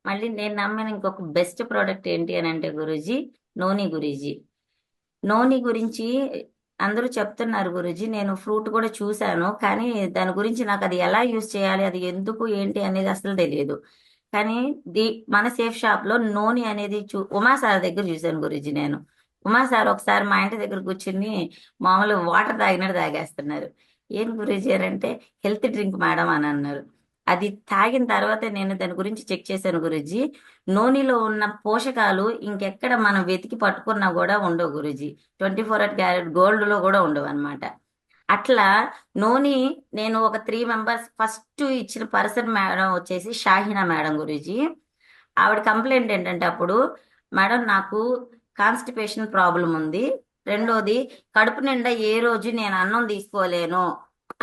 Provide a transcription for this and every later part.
మళ్ళీ నేను నమ్మిన ఇంకొక బెస్ట్ ప్రోడక్ట్ ఏంటి అని అంటే గురూజీ, నూనె గురూజీ. నూనె గురించి అందరూ చెప్తున్నారు గురూజీ. నేను ఫ్రూట్ కూడా చూశాను, కానీ దాని గురించి నాకు అది ఎలా యూజ్ చేయాలి, అది ఎందుకు ఏంటి అనేది అసలు తెలియదు. కానీ ది మన సేఫ్ షాప్ లో నూనె అనేది ఉమా సార్ దగ్గర చూశాను గురూజీ నేను. ఉమా సార్ ఒకసారి మా ఇంటి దగ్గర కూర్చుని మామూలు వాటర్ తాగినట్టు తాగేస్తున్నారు. ఏం గురూజీ అని అంటే, హెల్త్ డ్రింక్ మేడం అని అన్నారు. అది తాగిన తర్వాత నేను దాని గురించి చెక్ చేశాను గురూజీ. నూనెలో ఉన్న పోషకాలు ఇంకెక్కడ మనం వెతికి పట్టుకున్నా కూడా ఉండవు గురూజీ. 24 క్యారెట్ గోల్డ్ లో కూడా ఉండవు అనమాట. అట్లా నూనె నేను ఒక 3 మెంబర్స్ ఫస్ట్ ఇచ్చిన పర్సన్ మేడం వచ్చేసి షాహినా మేడం గురూజీ. ఆవిడ కంప్లైంట్ ఏంటంటే అప్పుడు, మేడం నాకు కాన్స్టిపేషన్ ప్రాబ్లం ఉంది, రెండోది కడుపు నిండా ఏ రోజు నేను అన్నం తీసుకోలేను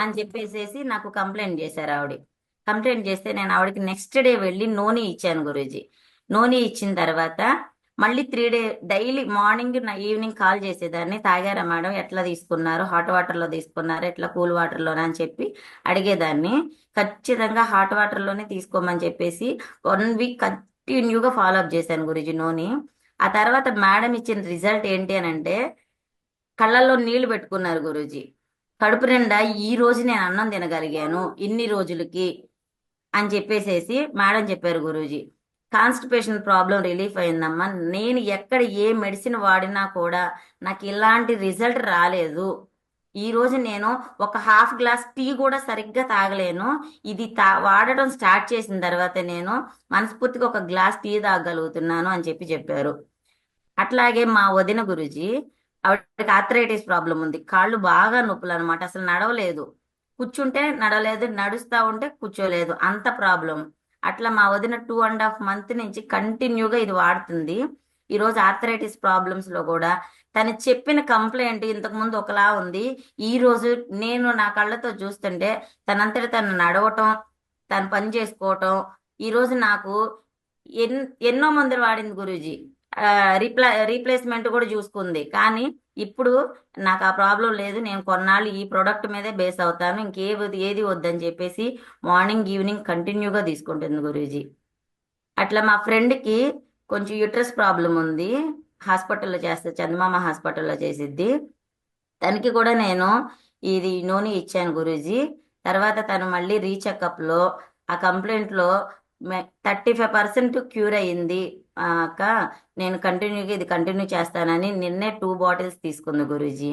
అని చెప్పేసేసి నాకు కంప్లైంట్ చేశారు ఆవిడ. కంప్లైంట్ చేస్తే నేను ఆవిడకి నెక్స్ట్ డే వెళ్ళి నూనె ఇచ్చాను గురూజీ. నూనె ఇచ్చిన తర్వాత మళ్ళీ 3 day daily morning evening call చేసేదాన్ని, తాగారా మేడం, ఎట్లా తీసుకున్నారు, హాట్ వాటర్ లో తీసుకున్నారా, ఎట్లా కూల్ వాటర్ లోనా అని చెప్పి అడిగేదాన్ని. ఖచ్చితంగా హాట్ వాటర్ లోనే తీసుకోమని చెప్పేసి 1 వీక్ కంటిన్యూగా ఫాలో అప్ చేశాను గురూజీ నూనె. ఆ తర్వాత మేడం ఇచ్చిన రిజల్ట్ ఏంటి అని అంటే, కళ్ళల్లో నీళ్లు పెట్టుకున్నారు గురూజీ. కడుపు నిండా ఈ రోజు నేను అన్నం తినగలిగాను ఇన్ని రోజులకి అని చెప్పేసేసి మేడం చెప్పారు గురూజీ. కాన్స్టిపేషన్ ప్రాబ్లం రిలీఫ్ అయిందమ్మా. నేను ఎక్కడ ఏ మెడిసిన్ వాడినా కూడా నాకు ఇలాంటి రిజల్ట్ రాలేదు. ఈ రోజు నేను ఒక హాఫ్ గ్లాస్ టీ కూడా సరిగ్గా తాగలేను. ఇది వాడటం స్టార్ట్ చేసిన తర్వాత నేను మనస్ఫూర్తిగా ఒక గ్లాస్ టీ తాగగలుగుతున్నాను అని చెప్పారు. అట్లాగే మా వదిన గురుజీ, ఆవిడకి ఆర్థరైటిస్ ప్రాబ్లం ఉంది. కాళ్ళు బాగా నొప్పులు అనమాట, అసలు నడవలేదు. కూర్చుంటే నడవలేదు, నడుస్తా ఉంటే కూర్చోలేదు, అంత ప్రాబ్లం. అట్లా మా వదిన 2.5 మంత్ నుంచి కంటిన్యూగా ఇది వాడుతుంది. ఈ రోజు ఆర్థరైటిస్ ప్రాబ్లమ్స్ లో కూడా తను చెప్పిన కంప్లైంట్ ఇంతకు ముందు ఒకలా ఉంది. ఈ రోజు నేను నా కళ్ళతో చూస్తుంటే తనంతట తను నడవటం, తను పని చేసుకోవటం. ఈ రోజు నాకు ఎన్నో మందులు వాడింది గురూజీ, రీప్లేస్మెంట్ కూడా చూసుకుంది. కానీ ఇప్పుడు నాకు ఆ ప్రాబ్లం లేదు. నేను కొన్నాళ్ళు ఈ ప్రోడక్ట్ మీదే బేస్ అవుతాను, ఏది వద్దని చెప్పేసి మార్నింగ్ ఈవినింగ్ కంటిన్యూగా తీసుకుంటుంది గురూజీ. అట్లా మా ఫ్రెండ్కి కొంచెం యూట్రస్ ప్రాబ్లం ఉంది, హాస్పిటల్లో చేస్తే చందమామ హాస్పిటల్లో చేసిద్ది. తనకి కూడా నేను ఇది నూనె ఇచ్చాను గురూజీ. తర్వాత తను మళ్ళీ రీచెకప్లో ఆ కంప్లైంట్లో 35% క్యూర్ అయ్యింది. అక్క, నేను కంటిన్యూగా ఇది కంటిన్యూ చేస్తానని నిన్నే 2 బాటిల్స్ తీసుకుంది గురూజీ.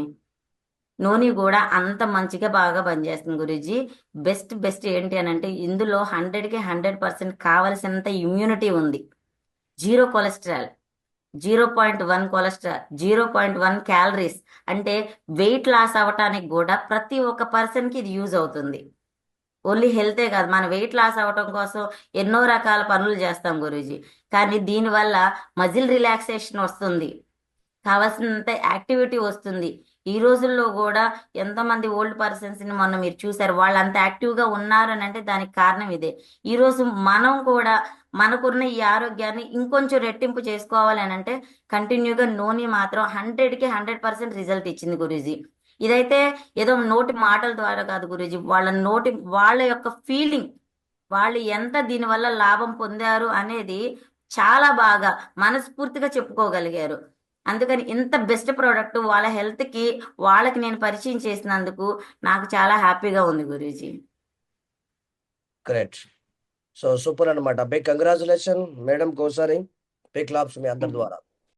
నూనె కూడా అంత మంచిగా బాగా పనిచేస్తుంది గురూజీ. బెస్ట్ బెస్ట్ ఏంటి అని అంటే, ఇందులో 100కి 100% కావలసినంత ఇమ్యూనిటీ ఉంది. 0 కొలెస్ట్రాల్, 0.1 కొలెస్ట్రాల్, 0.1 క్యాలరీస్. అంటే వెయిట్ లాస్ అవ్వటానికి కూడా ప్రతి ఒక్క పర్సన్కి ఇది యూజ్ అవుతుంది. ఓన్లీ హెల్తే కాదు, మన వెయిట్ లాస్ అవ్వటం కోసం ఎన్నో రకాల పనులు చేస్తాం గురూజీ. కానీ దీనివల్ల మజిల్ రిలాక్సేషన్ వస్తుంది, కావాల్సినంత యాక్టివిటీ వస్తుంది. ఈ రోజుల్లో కూడా ఎంతో మంది ఓల్డ్ పర్సన్స్ ని మొన్న మీరు చూసారు, వాళ్ళు అంత యాక్టివ్ గా ఉన్నారు అని అంటే దానికి కారణం ఇదే. ఈ రోజు మనం కూడా మనకున్న ఈ ఆరోగ్యాన్ని ఇంకొంచెం రెట్టింపు చేసుకోవాలి అని అంటే కంటిన్యూగా నూనె మాత్రం 100కి 100% రిజల్ట్ ఇచ్చింది గురూజీ. ఇదైతే ఏదో నోటి మాటల ద్వారా కాదు గురూజీ, వాళ్ళ యొక్క ఫీలింగ్, వాళ్ళు ఎంత దీనివల్ల లాభం పొందారు అనేది చాలా బాగా మనస్ఫూర్తిగా చెప్పుకోగలిగారు. అందుకని ఇంత బెస్ట్ ప్రోడక్ట్ వాళ్ళ హెల్త్ కి వాళ్ళకి నేను పరిచయం చేసినందుకు నాకు చాలా హ్యాపీగా ఉంది గురూజీ. గ్రేట్. సో సూపర్ అనమాట. బిగ్ కంగ్రాచులేషన్ మేడం కోసారి, బిగ్ క్లాప్స్ మీ అందరి ద్వారా.